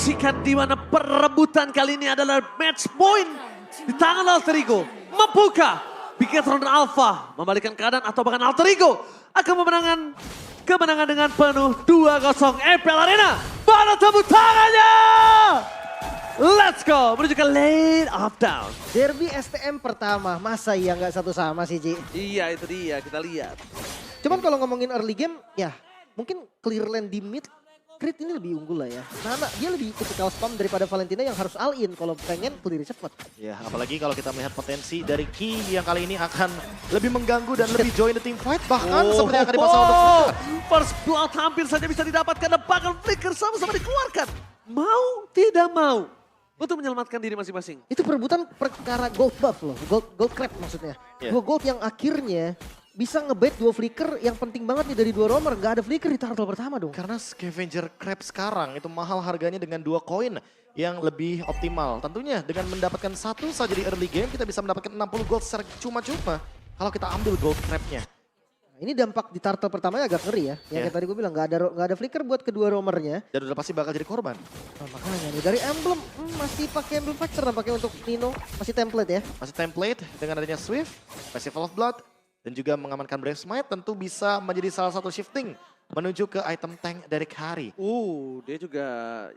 menyaksikan di mana perebutan kali ini adalah match point di tangan Alter Ego. Mampukah Bigetron Alpha membalikan keadaan atau bahkan Alter Ego akan kemenangan dengan penuh 2-0 EPL Arena. Mana tepuk tangannya? Let's go menuju ke lane of down. Derby STM pertama, masa ya nggak satu sama sih Ci? Iya itu dia, kita lihat. Cuman kalau ngomongin early game, ya mungkin clear lane di mid, Creed ini lebih unggul lah ya. Karena dia lebih typical spam daripada Valentina yang harus all in kalau pengen clear cepet. Ya, apalagi kalau kita melihat potensi dari Ki yang kali ini akan lebih mengganggu dan lebih join the team fight. Bahkan seperti yang akan dipasang untuk Flicker. First blood hampir saja bisa didapatkan dan bahkan Flicker sama-sama dikeluarkan. Mau tidak mau untuk menyelamatkan diri masing-masing. Itu perebutan perkara gold buff loh, gold crab maksudnya. Yeah. Dua gold yang akhirnya bisa ngebait dua flicker yang penting banget nih dari dua roamer. Gak ada flicker di turtle pertama dong. Karena Scavenger Crab sekarang itu mahal harganya dengan 2 koin yang lebih optimal. Tentunya dengan mendapatkan satu saja di early game kita bisa mendapatkan 60 gold secara cuma-cuma kalau kita ambil gold crabnya. Nah, ini dampak di turtle pertamanya agak ngeri ya. Yang kayak tadi gue bilang gak ada flicker buat kedua roamernya. Dan udah pasti bakal jadi korban. Nah, makanya nih dari emblem masih pakai emblem factor nampaknya untuk Nino. Masih template ya. Masih template dengan adanya Swift, Festival of Blood, dan juga mengamankan Brave Smite tentu bisa menjadi salah satu shifting menuju ke item tank dari Kari. Dia juga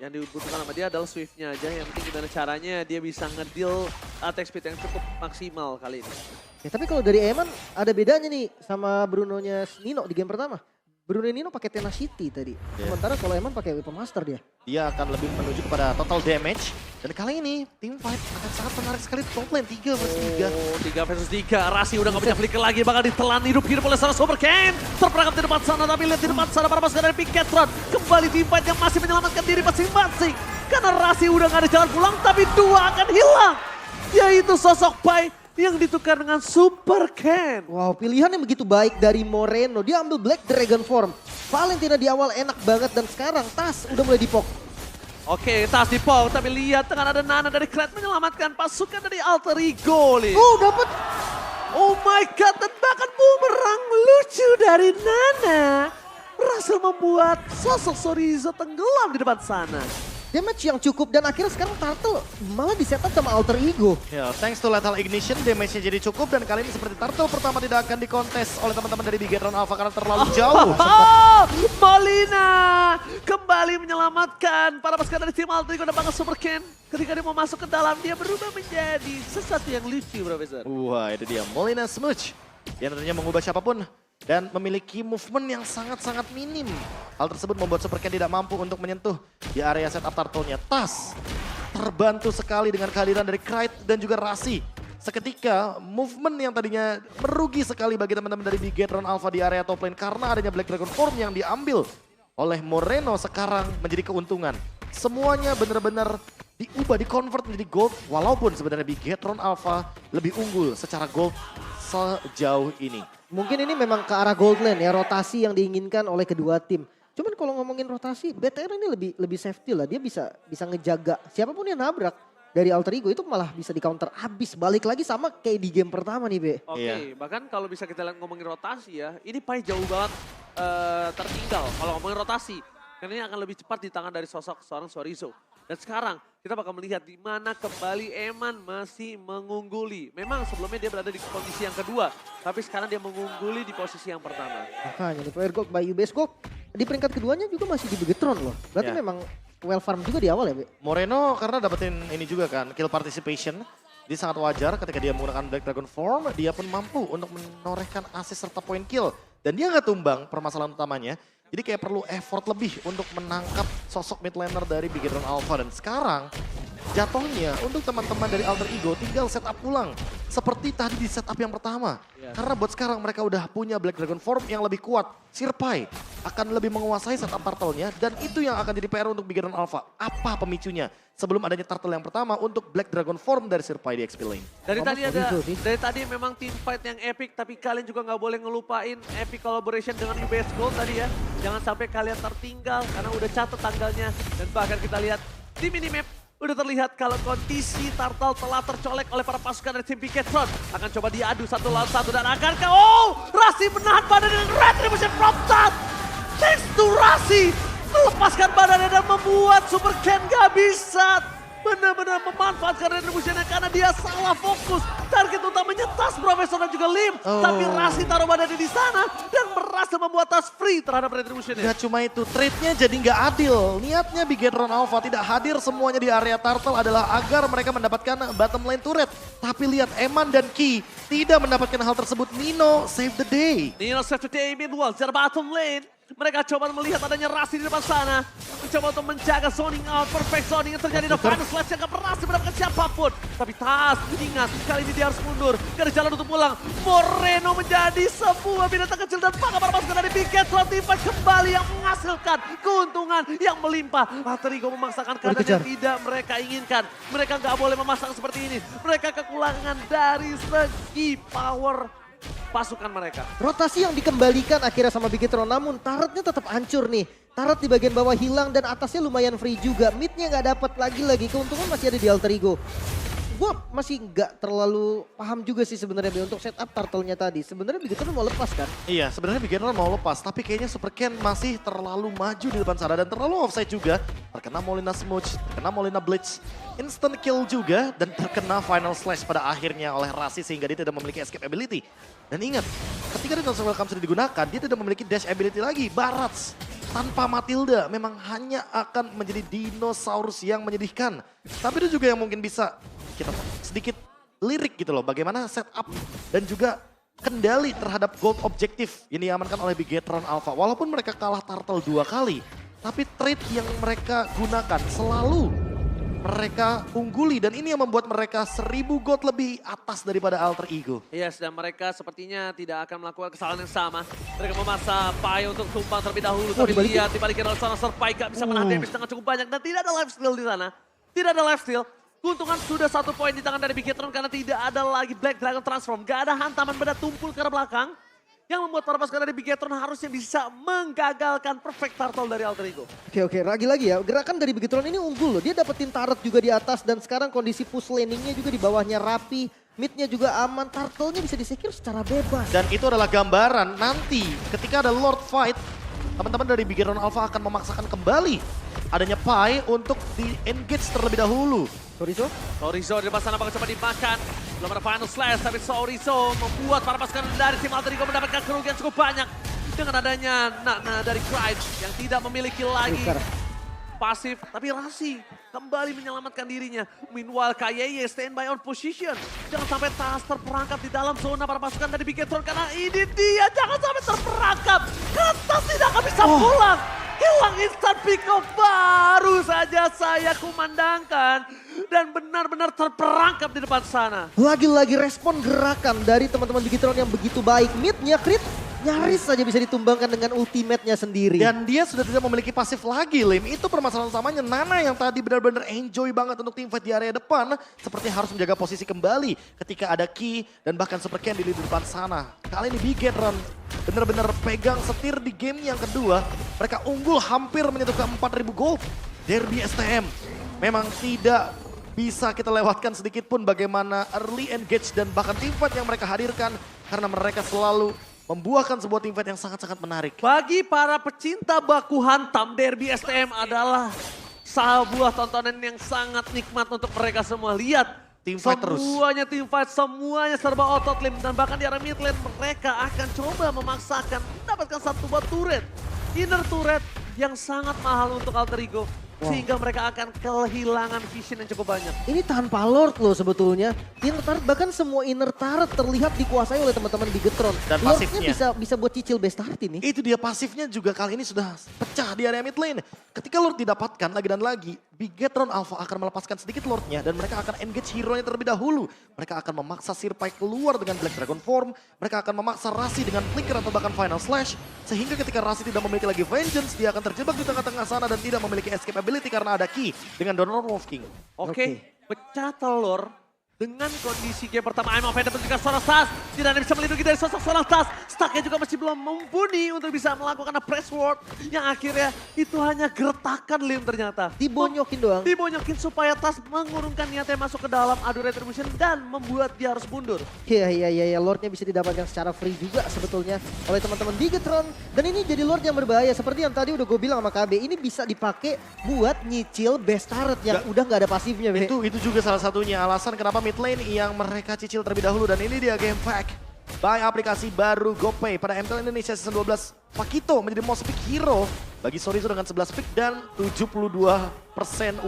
yang dibutuhkan sama dia adalah Swift-nya aja. Yang penting gimana caranya dia bisa ngedeal attack speed yang cukup maksimal kali ini. Ya, tapi kalau dari Eman ada bedanya nih sama Bruno-nya Nino di game pertama. Bruno Nino pakai Tenacity tadi. Sementara kalau Eman pakai Weapon Master dia. Dia akan lebih menuju kepada total damage. Dan kali ini team fight akan sangat menarik sekali. Top lane 3 versus 3. 3 versus 3. Rasi udah gak punya flicker lagi. Bakal ditelan hidup-hidup oleh seorang Super Ken. Terperangkap di depan sana. Tapi lihat di depan sana para pasukan dari Bigetron. Kembali team fight yang masih menyelamatkan diri masing-masing. Karena Rasi udah gak ada jalan pulang. Tapi 2 akan hilang. Yaitu sosok Pai yang ditukar dengan Super Ken. Wow, pilihan yang begitu baik dari Moreno. Dia ambil Black Dragon form. Valentina di awal enak banget dan sekarang Tas udah mulai dipok. Oke, Tas dipok, tapi lihat dengan ada Nana dari Kret menyelamatkan pasukan dari Alter Ego. Dapat. Oh my god, dan bahkan bumerang lucu dari Nana berhasil membuat sosok Sorizo tenggelam di depan sana. Damage yang cukup dan akhirnya sekarang Turtle malah di-setup sama Alter Ego. Ya, thanks to Lethal Ignition damage-nya jadi cukup dan kali ini seperti Turtle pertama tidak akan dikontes oleh teman-teman dari Bigetron Alpha karena terlalu jauh. Molina kembali menyelamatkan para pasukan dari tim Alter Ego dan bahkan Super Ken. Ketika dia mau masuk ke dalam dia berubah menjadi sesuatu yang lucu, Profesor. Wah, itu dia Molina Smooch yang tentunya mengubah siapapun dan memiliki movement yang sangat-sangat minim. Hal tersebut membuat Super Ken tidak mampu untuk menyentuh di area setup turtle-nya. Tas terbantu sekali dengan kehadiran dari Krait dan juga Rasi. Seketika movement yang tadinya merugi sekali bagi teman-teman dari Bigetron Alpha di area top lane karena adanya Black Dragon form yang diambil oleh Moreno sekarang menjadi keuntungan. Semuanya benar-benar diubah, di-convert menjadi gold walaupun sebenarnya Bigetron Alpha lebih unggul secara gold sejauh ini. Mungkin ini memang ke arah gold lane ya, rotasi yang diinginkan oleh kedua tim. Cuman kalau ngomongin rotasi, BTR ini lebih safety lah. Dia bisa ngejaga siapapun yang nabrak dari Alter Ego itu malah bisa di counter habis. Balik lagi sama kayak di game pertama nih, Be. Oke, bahkan kalau bisa kita lihat ngomongin rotasi ya, ini Pai jauh banget tertinggal kalau ngomongin rotasi. Karena ini akan lebih cepat di tangan dari sosok seorang Sorizo. Dan sekarang kita bakal melihat di mana kembali Eman masih mengungguli. Memang sebelumnya dia berada di posisi yang kedua, tapi sekarang dia mengungguli di posisi yang pertama. Makanya nih player gold by UBS Gold di peringkat keduanya juga masih di Bigetron loh. Berarti memang well farm juga di awal ya, Be? Moreno karena dapetin ini juga kan, kill participation. Dia sangat wajar ketika dia menggunakan Black Dragon form, dia pun mampu untuk menorehkan assist serta point kill. Dan dia nggak tumbang permasalahan utamanya. Jadi kayak perlu effort lebih untuk menangkap sosok mid laner dari Bigetron Alpha. Dan sekarang jatuhnya untuk teman-teman dari Alter Ego tinggal setup ulang. Seperti tadi di setup yang pertama. Karena buat sekarang mereka udah punya Black Dragon form yang lebih kuat. Sirpai akan lebih menguasai setup turtle-nya dan itu yang akan jadi PR untuk Bigetron Alpha. Apa pemicunya? Sebelum adanya turtle yang pertama untuk Black Dragon form dari Sirpai di XP Lane. Dari tadi memang team fight yang epic, tapi kalian juga nggak boleh ngelupain epic collaboration dengan UBS Gold tadi ya. Jangan sampai kalian tertinggal karena udah catat tanggalnya. Dan bahkan kita lihat di minimap udah terlihat kalau kondisi Turtle telah tercolek oleh para pasukan dari tim Bigetron. Akan coba diadu 1 lawan 1 dan akankah Rasi menahan badan dengan Retribution from Tat. Thanks to Rasi. melepaskan badannya dan membuat Super Ken gak bisa benar-benar memanfaatkan retributionnya karena dia salah fokus. Target utamanya tas Profesor dan juga Lim. Tapi Rasi taruh badannya di sana dan berhasil membuat tas free terhadap retributionnya. Gak cuma itu, trade-nya jadi nggak adil. Niatnya Bigetron Alpha tidak hadir semuanya di area turtle adalah agar mereka mendapatkan bottom lane turret. Tapi lihat Eman dan Ki tidak mendapatkan hal tersebut. Nino save the day. Nino save the day meanwhile di bottom lane. Mereka coba melihat adanya Rasi di depan sana. Mencoba untuk menjaga zoning out. Perfect zoning yang terjadi di final slash yang gak berhasil mendapatkan siapapun. Tapi Tas ingat kali ini dia harus mundur. Gak ada jalan untuk pulang. Moreno menjadi sebuah binatang kecil dan bangga para pasukan dari Bigetron Teamfight kembali yang menghasilkan keuntungan yang melimpah. Alterigo memaksakan keadaan yang tidak mereka inginkan. Mereka gak boleh memasang seperti ini. Mereka kekurangan dari segi power pasukan mereka. Rotasi yang dikembalikan akhirnya sama Bigetron, namun turretnya tetap hancur nih. Turret di bagian bawah hilang dan atasnya lumayan free juga. Midnya nggak dapat lagi. Keuntungan masih ada di Alterigo. Gue masih nggak terlalu paham juga sih sebenarnya untuk setup turtle-nya tadi. Sebenarnya Bigetron mau lepas kan? Iya, sebenarnya Bigetron mau lepas, tapi kayaknya Super Ken masih terlalu maju di depan sana dan terlalu offside juga. Terkena Molina Smooch, terkena Molina Blitz, instant kill juga dan terkena final slash pada akhirnya oleh Rasi sehingga dia tidak memiliki escape ability. Dan ingat, ketika Dinosaur Welcome sudah digunakan, dia tidak memiliki dash ability lagi. Barats tanpa Matilda memang hanya akan menjadi dinosaurus yang menyedihkan. Tapi itu juga yang mungkin bisa kita sedikit lirik gitu loh. Bagaimana setup dan juga kendali terhadap gold objektif yang diamankan oleh Bigetron Alpha. Walaupun mereka kalah turtle 2 kali, tapi trade yang mereka gunakan selalu mereka ungguli dan ini yang membuat mereka 1000 gold lebih atas daripada Alter Ego. Yes, dan mereka sepertinya tidak akan melakukan kesalahan yang sama. Mereka memaksa Pai untuk tumpang terlebih dahulu. Tapi lihat dibalikin oleh sana Pai gak bisa menahan damage dengan cukup banyak. Dan tidak ada lifesteal di sana. Tidak ada lifesteal. Keuntungan sudah 1 poin di tangan dari Bigetron karena tidak ada lagi Black Dragon Transform. Gak ada hantaman benda tumpul ke arah belakang. Yang membuat para pasukan dari Bigetron harusnya bisa menggagalkan perfect turtle dari Alter Ego. Oke, lagi-lagi ya, gerakan dari Bigetron ini unggul loh. Dia dapetin turret juga di atas dan sekarang kondisi push landingnya juga di bawahnya rapi. Midnya juga aman, turtle-nya bisa disecure secara bebas. Dan itu adalah gambaran nanti ketika ada Lord Fight, teman-teman dari Bigetron Alpha akan memaksakan kembali adanya Pai untuk di-engage terlebih dahulu. Sorizo di depan sana bakal coba dimakan. Belum ada final slash tapi Sorizo membuat para pasukan dari tim Alter Ego mendapatkan kerugian cukup banyak. Dengan adanya Nana dari Clyde yang tidak memiliki lagi pasif. Tapi Rasi kembali menyelamatkan dirinya. Meanwhile Kayeye standby on position. Jangan sampai Tas terperangkap di dalam zona para pasukan dari Bigetron. Karena ini dia jangan sampai terperangkap. Karena Tas tidak akan bisa pulang. Hilang instant pick up baru saja saya kumandangkan. Dan benar-benar terperangkap di depan sana. Lagi-lagi respon gerakan dari teman-teman Bigetron yang begitu baik. Midnya crit nyaris saja bisa ditumbangkan dengan ultimate-nya sendiri. Dan dia sudah tidak memiliki pasif lagi, Lim. Itu permasalahan utamanya. Nana yang tadi benar-benar enjoy banget untuk teamfight di area depan. Seperti harus menjaga posisi kembali ketika ada Ki dan bahkan Super Ken di depan sana. Kali ini Bigetron benar-benar pegang setir di game yang kedua. Mereka unggul hampir menyentuh ke 4.000 gold. Derby STM memang tidak bisa kita lewatkan sedikit pun bagaimana early engage dan bahkan teamfight yang mereka hadirkan. Karena mereka selalu membuahkan sebuah teamfight yang sangat-sangat menarik. Bagi para pecinta baku hantam, Derby STM adalah sebuah tontonan yang sangat nikmat untuk mereka semua. Lihat, Teamfight terus. Semuanya teamfight, semuanya serba otot Lim. Dan bahkan di area mid lane mereka akan coba memaksakan mendapatkan satu buah turret. Inner turret yang sangat mahal untuk Alter Ego. Sehingga mereka akan kehilangan vision yang cukup banyak. Ini tanpa Lord loh sebetulnya. Inner turret, bahkan semua inner turret terlihat dikuasai oleh teman-teman Bigetron. Dan Lordnya pasifnya. bisa buat cicil best start ini. Itu dia pasifnya juga kali ini sudah pecah di area mid lane. Ketika Lord didapatkan lagi dan lagi, Bigetron Alpha akan melepaskan sedikit Lordnya dan mereka akan engage hero-nya terlebih dahulu. Mereka akan memaksa Sirpai keluar dengan Black Dragon Form. Mereka akan memaksa Rasi dengan Flicker atau bahkan Final Slash. Sehingga ketika Rasi tidak memiliki lagi Vengeance, dia akan terjebak di tengah-tengah sana dan tidak memiliki escape ability karena ada Ki dengan Donor Wolf King. Oke, pecah telur Dengan kondisi game pertama, Aimon Fede juga seorang Tas. Tidak ada yang bisa melindungi dari sosok seorang Tas. Stucknya juga masih belum mumpuni untuk bisa melakukan press word. Yang akhirnya itu hanya gertakan Lim ternyata. Dibonyokin doang. Dibonyokin supaya Tas mengurungkan niatnya masuk ke dalam adu retribution dan membuat dia harus mundur. Iya, Lordnya bisa didapatkan secara free juga sebetulnya oleh teman-teman Bigetron. Dan ini jadi Lord yang berbahaya, seperti yang tadi udah gue bilang sama KB, ini bisa dipakai buat nyicil best turret yang udah nggak ada pasifnya. Be. Itu juga salah satunya alasan kenapa mid lane yang mereka cicil terlebih dahulu. Dan ini dia game pack by aplikasi baru GoPay pada MPL Indonesia Season 12. Pakito menjadi most pick hero bagi Sorizo dengan 11 pick dan 72%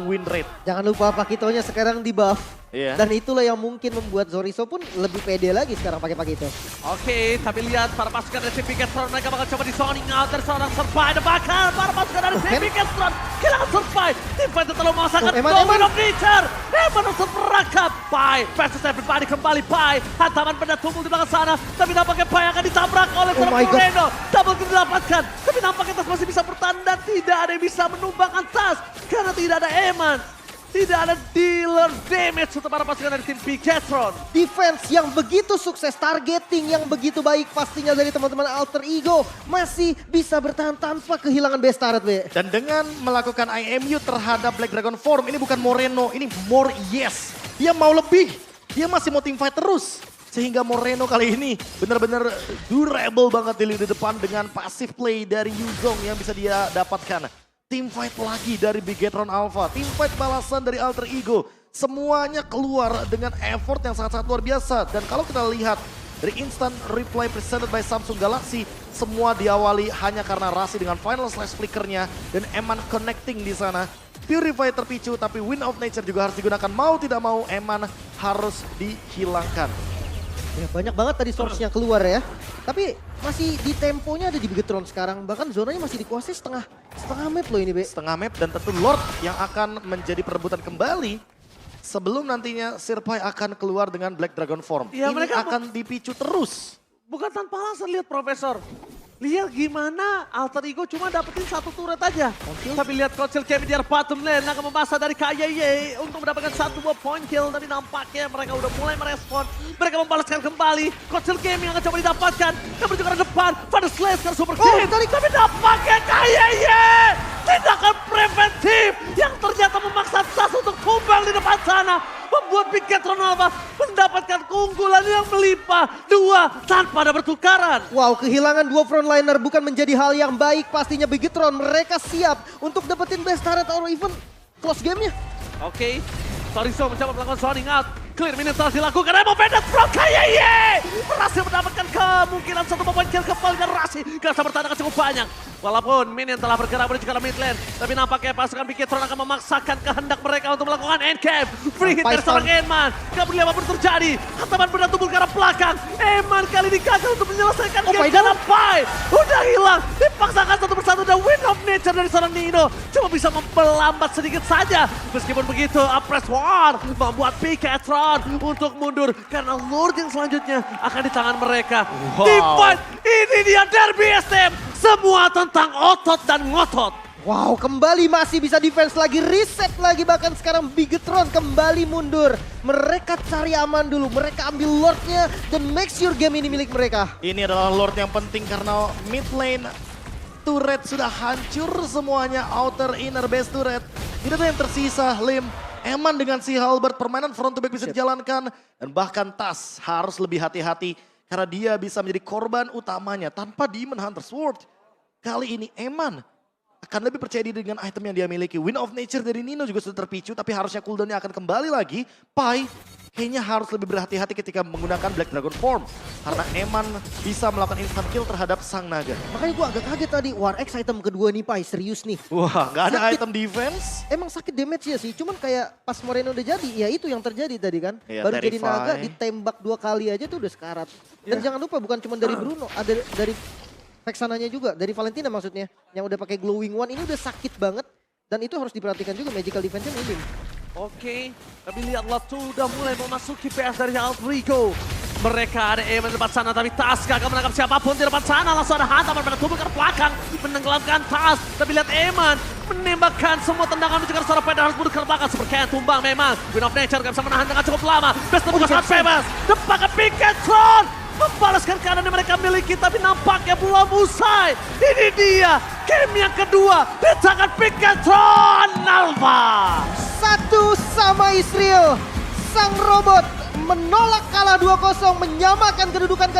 win rate. Jangan lupa Pakitonya sekarang di buff. Iya. Dan itulah yang mungkin membuat Zorizo pun lebih pede lagi sekarang pakai Pakito. Oke, tapi lihat para pasukan dari tim Bigetron, mereka bakal coba di-zoning out dari seorang Survive. Bahkan para pasukan dari tim Bigetron kehilangan Survive. Tim Fighter terlalu memaksakan Domain of Nature. Eman untuk merangkap. Pai versus everybody kembali. Pai, hantaman benda tumpul di belakang sana. Tapi nampaknya Pai akan ditabrak oleh seorang Moreno. Double kill didapatkan. Tapi nampaknya Tas masih bisa bertahan dan tidak ada yang bisa menumbangkan Tas. Karena tidak ada Eman. Tidak ada dealer damage untuk para pasukan dari tim Bigetron. Defense yang begitu sukses, targeting yang begitu baik pastinya dari teman-teman Alter Ego. Masih bisa bertahan tanpa kehilangan best turret, Be. Dan dengan melakukan IMU terhadap Black Dragon Form, ini bukan Moreno, ini more yes. Dia mau lebih, dia masih mau teamfight terus. Sehingga Moreno kali ini benar-benar durable banget di lini depan dengan passive play dari Yuzong yang bisa dia dapatkan. Team fight lagi dari Bigetron Alpha, team fight balasan dari Alter Ego. Semuanya keluar dengan effort yang sangat-sangat luar biasa. Dan kalau kita lihat dari instant replay presented by Samsung Galaxy, semua diawali hanya karena Rasi dengan final slash flickernya dan Eman connecting di sana. Purify terpicu tapi Wind of Nature juga harus digunakan. Mau tidak mau Eman harus dihilangkan. Ya, banyak banget tadi source-nya keluar ya. Tapi masih di temponya ada di Bigetron sekarang. Bahkan zonanya masih dikuasai setengah map loh ini, Be. Setengah map dan tentu Lord yang akan menjadi perebutan kembali sebelum nantinya Sirpai akan keluar dengan Black Dragon Form. Ya, ini akan dipicu terus. Bukan tanpa alasan, lihat Profesor. Lihat gimana Alter Ego cuma dapetin satu turret aja. Tapi lihat Kocil Kemi di bottom lane akan memasang dari KYY untuk mendapatkan satu buah point kill. Tapi nampaknya mereka udah mulai merespon. Mereka membalaskan kembali. Kocil Kemi yang akan coba didapatkan. Yang berjuang ke depan. Pada Slash kan super kill. Tapi nampaknya KYY tindakan preventif yang ternyata memaksa Tas untuk tumbang di depan sana. Membuat Bigetron Alpha mendapatkan keunggulan yang melimpah. 2 tanpa ada bertukaran. Wow, kehilangan 2 frontliner bukan menjadi hal yang baik pastinya Bigetron. Mereka siap untuk dapetin best turret atau even close game-nya. Oke, Sorizo mencoba melakukan zoning out. Clear minute telah dilakukan. Emo Vended from KYY berhasil mendapatkan kemungkinan satu point kill kembali dan Rasi gak bisa bertahan cukup banyak. Walaupun minion telah bergerak menuju ke mid lane, tapi nampaknya pasukan Bigetron akan memaksakan kehendak mereka untuk melakukan endgame. Free hit dari seorang Eman. Gak peduli apapun terjadi. Hantaman benda tumpul ke arah belakang. Eman kali ini gagal untuk menyelesaikan game karena Pai udah hilang. Dipaksakan satu persatu dan Wind of Nature dari seorang Nino cuma bisa memperlambat sedikit saja. Meskipun begitu, Press War membuat Bigetron untuk mundur karena Lord yang selanjutnya akan di tangan mereka. Team fight, ini dia derby SM. Semua tentang otot dan ngotot. Wow, kembali masih bisa defense lagi, reset lagi, bahkan sekarang Bigetron kembali mundur. Mereka cari aman dulu, mereka ambil Lordnya dan make sure game ini milik mereka. Ini adalah Lord yang penting karena mid lane turret sudah hancur semuanya, outer inner base turret. Ini tuh yang tersisa, Lim. Eman dengan si Halberd, permainan front to back bisa dijalankan. Dan bahkan Tas harus lebih hati-hati karena dia bisa menjadi korban utamanya tanpa Demon Hunter Sword. Kali ini Eman akan lebih percaya diri dengan item yang dia miliki. Wind of Nature dari Nino juga sudah terpicu, tapi harusnya cooldownnya akan kembali lagi. Pai kayaknya harus lebih berhati-hati ketika menggunakan Black Dragon Form. Karena Eman bisa melakukan instant kill terhadap Sang Naga. Makanya gue agak kaget tadi, War X item kedua nih Pai, serius nih. Wah, gak ada Sakit. item defense. Emang sakit damage ya sih, cuman kayak pas Moreno udah jadi, ya itu yang terjadi tadi kan. Iya, Baru jadi Terrify. naga, ditembak 2 kali aja tuh udah sekarat. Dan jangan lupa bukan cuma dari Bruno, ada dari Vexananya juga, dari Valentina maksudnya. Yang udah pakai glowing one, ini udah sakit banget. Dan itu harus diperhatikan juga, magical defense-nya minim. Oke, tapi lihatlah sudah mulai memasuki PS dari Alter Ego. Mereka ada Eman di depan sana, tapi Taska akan menangkap siapapun di depan sana. Langsung ada hantaman pada tubuh ke belakang, menenggelamkan Tas. Tapi lihat Eman menembakkan semua tendangan menuju ke arah Peda, harus mundur ke belakang. Super Ken tumbang memang. Queen of Nature gak bisa menahan dengan cukup lama. Best terbuka sangat bebas. Depan ke Pinkatron. Membalaskan keadaan yang mereka miliki, tapi nampaknya belum usai. Ini dia game yang kedua di tangan Pinkatron Alpha. 1-1 Israel. Sang robot menolak kalah 2-0, menyamakan kedudukan kali